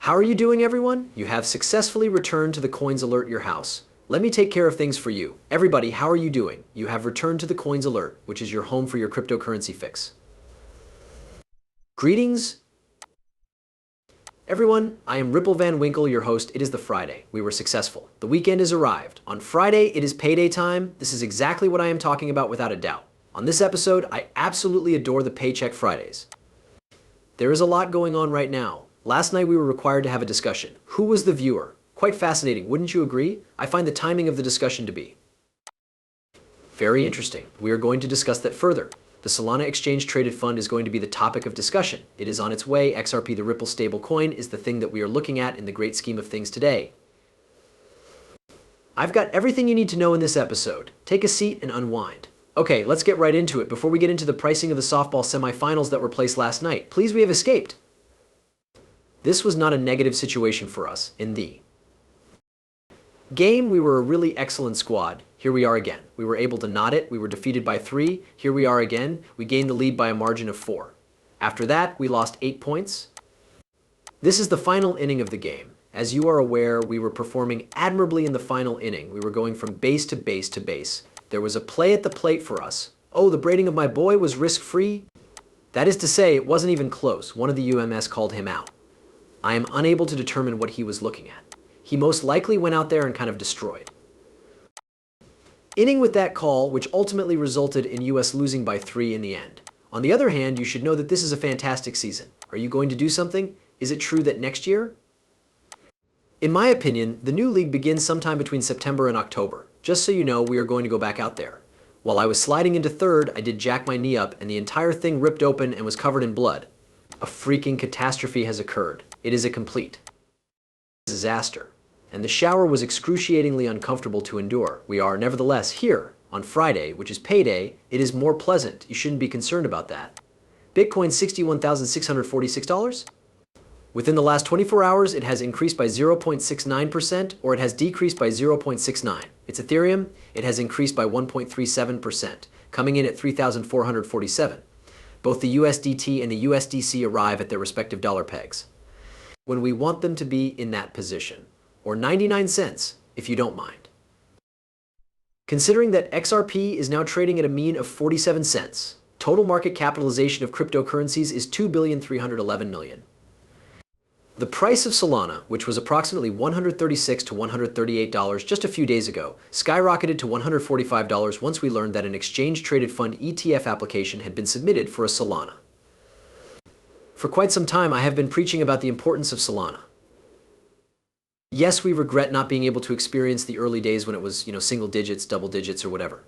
How are you doing, everyone? You have successfully returned to the Coins Alert your house. Let me take care of things for you. Everybody, how are you doing? You have returned to the Coins Alert, which is your home for your cryptocurrency fix. Greetings, everyone. I am Ripple Van Winkle, your host. It is the Friday. We were successful. The weekend has arrived. On Friday, it is payday time. This is exactly what I am talking about without a doubt. On this episode, I absolutely adore the Paycheck Fridays. There is a lot going on right now. Last night, we were required to have a discussion. Who was the viewer? Quite fascinating, wouldn't you agree? I find the timing of the discussion to be very interesting. We are going to discuss that further. The Solana Exchange Traded Fund is going to be the topic of discussion. It is on its way. XRP, the Ripple stablecoin, is the thing that we are looking at in the great scheme of things today. I've got everything you need to know in this episode. Take a seat and unwind. Okay, let's get right into it. Before we get into the pricing of the softball semifinals that were placed last night, please, we have escaped. This was not a negative situation for us in the game. We were a really excellent squad. Here we are again. We were able to knot it. We were defeated by 3. Here we are again. We gained the lead by a margin of 4. After that, we lost 8 points. This is the final inning of the game. As you are aware, we were performing admirably in the final inning. We were going from base to base to base. There was a play at the plate for us. Oh, the braiding of my boy was risk-free. That is to say, it wasn't even close. One of the UMS called him out. I am unable to determine what he was looking at. He most likely went out there and kind of destroyed. Inning with that call, which ultimately resulted in US losing by 3 in the end. On the other hand, you should know that this is a fantastic season. Are you going to do something? Is it true that next year? In my opinion, the new league begins sometime between September and October. Just so you know, we are going to go back out there. While I was sliding into third, I did jack my knee up and the entire thing ripped open and was covered in blood. A freaking catastrophe has occurred. It is a complete disaster. And the shower was excruciatingly uncomfortable to endure. We are nevertheless here on Friday, which is payday. It is more pleasant. You shouldn't be concerned about that. Bitcoin $61,646. Within the last 24 hours, it has increased by 0.69% or it has decreased by 0.69. It's Ethereum. It has increased by 1.37%, coming in at 3,447. Both the USDT and the USDC arrive at their respective dollar pegs when we want them to be in that position, or 99 cents, if you don't mind. Considering that XRP is now trading at a mean of 47 cents, total market capitalization of cryptocurrencies is $2,311,000,000. The price of Solana, which was approximately $136 to $138 just a few days ago, skyrocketed to $145 once we learned that an exchange-traded fund ETF application had been submitted for a Solana. For quite some time, I have been preaching about the importance of Solana. Yes, we regret not being able to experience the early days when it was, single digits, double digits, or whatever.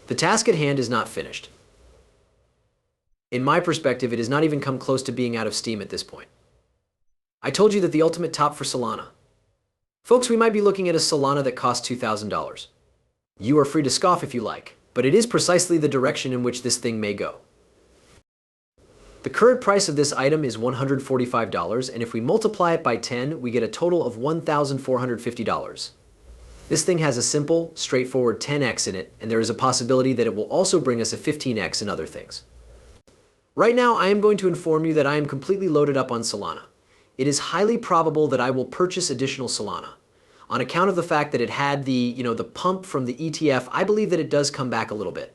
The task at hand is not finished. In my perspective, it has not even come close to being out of steam at this point. I told you that the ultimate top for Solana. Folks, we might be looking at a Solana that costs $2,000. You are free to scoff if you like, but it is precisely the direction in which this thing may go. The current price of this item is $145, and if we multiply it by 10, we get a total of $1,450. This thing has a simple, straightforward 10x in it, and there is a possibility that it will also bring us a 15x in other things. Right now, I am going to inform you that I am completely loaded up on Solana. It is highly probable that I will purchase additional Solana. On account of the fact that it had the pump from the ETF, I believe that it does come back a little bit.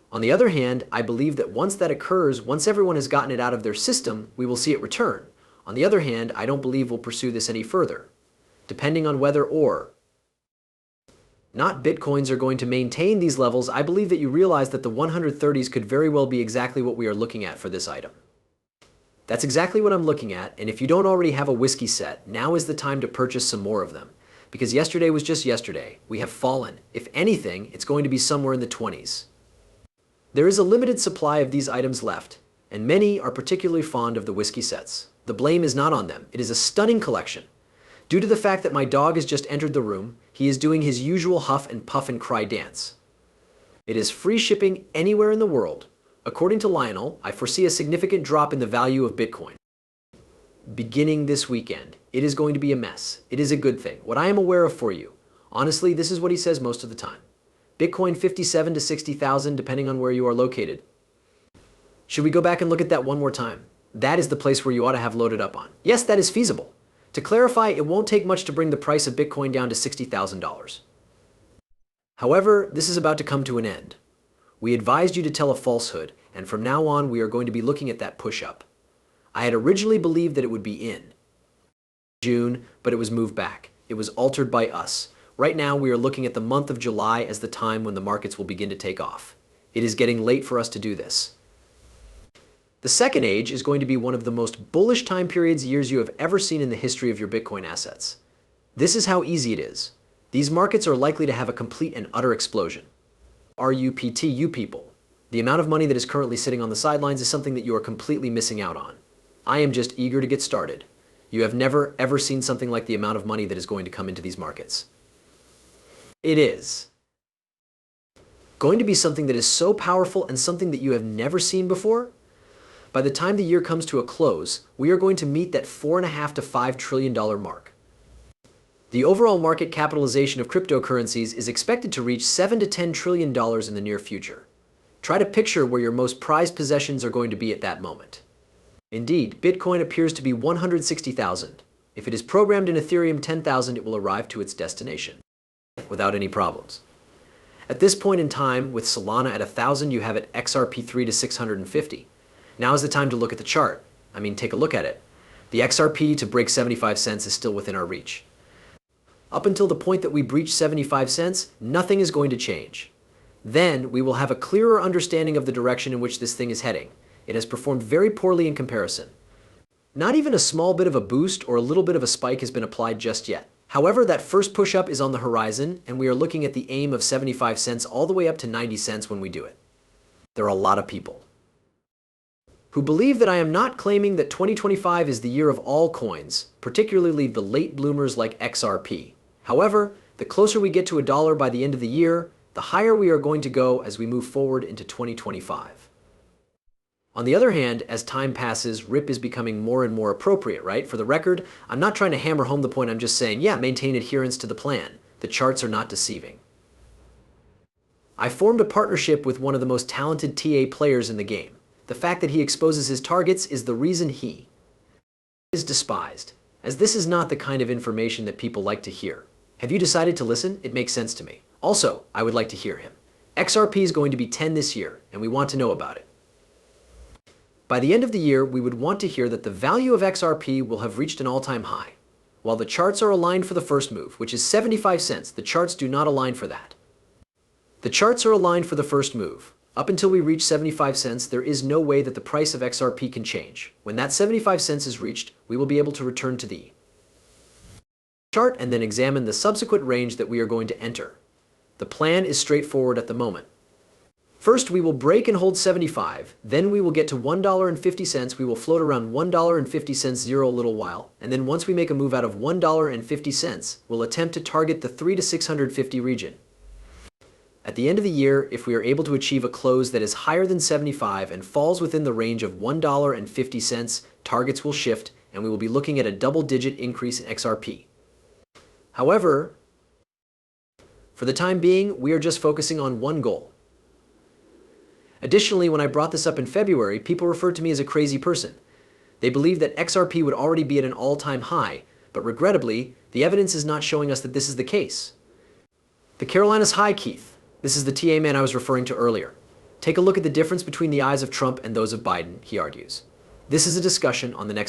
On the other hand, I believe that once that occurs, once everyone has gotten it out of their system, we will see it return. On the other hand, I don't believe we'll pursue this any further, depending on whether or not Bitcoins are going to maintain these levels. I believe that you realize that the 130s could very well be exactly what we are looking at for this item. That's exactly what I'm looking at, and if you don't already have a whiskey set, now is the time to purchase some more of them. Because yesterday was just yesterday. We have fallen. If anything, it's going to be somewhere in the 20s. There is a limited supply of these items left, and many are particularly fond of the whiskey sets. The blame is not on them. It is a stunning collection. Due to the fact that my dog has just entered the room, he is doing his usual huff and puff and cry dance. It is free shipping anywhere in the world. According to Lionel, I foresee a significant drop in the value of Bitcoin. Beginning this weekend, it is going to be a mess. It is a good thing. What I am aware of for you, honestly, this is what he says most of the time. Bitcoin 57 to 60,000 depending on where you are located. Should we go back and look at that one more time? that is the place where you ought to have loaded up on. Yes, that is feasible. To clarify, it won't take much to bring the price of Bitcoin down to $60,000. However, this is about to come to an end. We advised you to tell a falsehood, and from now on we are going to be looking at that push-up. I had originally believed that it would be in June, but it was moved back. It was altered by us. Right now we are looking at the month of July as the time when the markets will begin to take off. It is getting late for us to do this. The second age is going to be one of the most bullish time years you have ever seen in the history of your Bitcoin assets. This is how easy it is. These markets are likely to have a complete and utter explosion. RUPT, people. The amount of money that is currently sitting on the sidelines is something that you are completely missing out on. I am just eager to get started. You have never, ever seen something like the amount of money that is going to come into these markets. It is going to be something that is so powerful and something that you have never seen before. By the time the year comes to a close, we are going to meet that $4.5 to $5 trillion mark. The overall market capitalization of cryptocurrencies is expected to reach $7 to $10 trillion in the near future. Try to picture where your most prized possessions are going to be at that moment. Indeed, Bitcoin appears to be 160,000. If it is programmed in Ethereum 10,000, it will arrive to its destination without any problems. At this point in time, with Solana at 1,000, you have it XRP3 to 650. Now is the time to look at the chart. Take a look at it. The XRP to break 75 cents is still within our reach. Up until the point that we breach 75 cents, nothing is going to change. Then we will have a clearer understanding of the direction in which this thing is heading. It has performed very poorly in comparison. Not even a small bit of a boost or a little bit of a spike has been applied just yet. However, that first push-up is on the horizon, and we are looking at the aim of 75 cents all the way up to 90 cents when we do it. There are a lot of people who believe that I am not claiming that 2025 is the year of all coins, particularly the late bloomers like XRP. However, the closer we get to $1 by the end of the year, the higher we are going to go as we move forward into 2025. On the other hand, as time passes, RIP is becoming more and more appropriate, right? For the record, I'm not trying to hammer home the point, I'm just saying, yeah, maintain adherence to the plan. The charts are not deceiving. I formed a partnership with one of the most talented TA players in the game. The fact that he exposes his targets is the reason he is despised, as this is not the kind of information that people like to hear. Have you decided to listen? It makes sense to me. Also, I would like to hear him. XRP is going to be 10 this year, and we want to know about it. By the end of the year, we would want to hear that the value of XRP will have reached an all-time high. While the charts are aligned for the first move, which is 75 cents, the charts do not align for that. The charts are aligned for the first move. Up until we reach 75 cents, there is no way that the price of XRP can change. When that 75 cents is reached, we will be able to return to the chart and then examine the subsequent range that we are going to enter. The plan is straightforward at the moment. First, we will break and hold 75, then we will get to $1.50, we will float around $1.50 zero a little while, and then once we make a move out of $1.50, we'll attempt to target the 3 to 650 region. At the end of the year, if we are able to achieve a close that is higher than 75 and falls within the range of $1.50, targets will shift and we will be looking at a double-digit increase in XRP. However, for the time being, we are just focusing on one goal. Additionally, when I brought this up in February, people referred to me as a crazy person. They believed that XRP would already be at an all-time high, but regrettably, the evidence is not showing us that this is the case. The Carolinas high, Keith. This is the TA man I was referring to earlier. Take a look at the difference between the eyes of Trump and those of Biden, he argues. This is a discussion on the next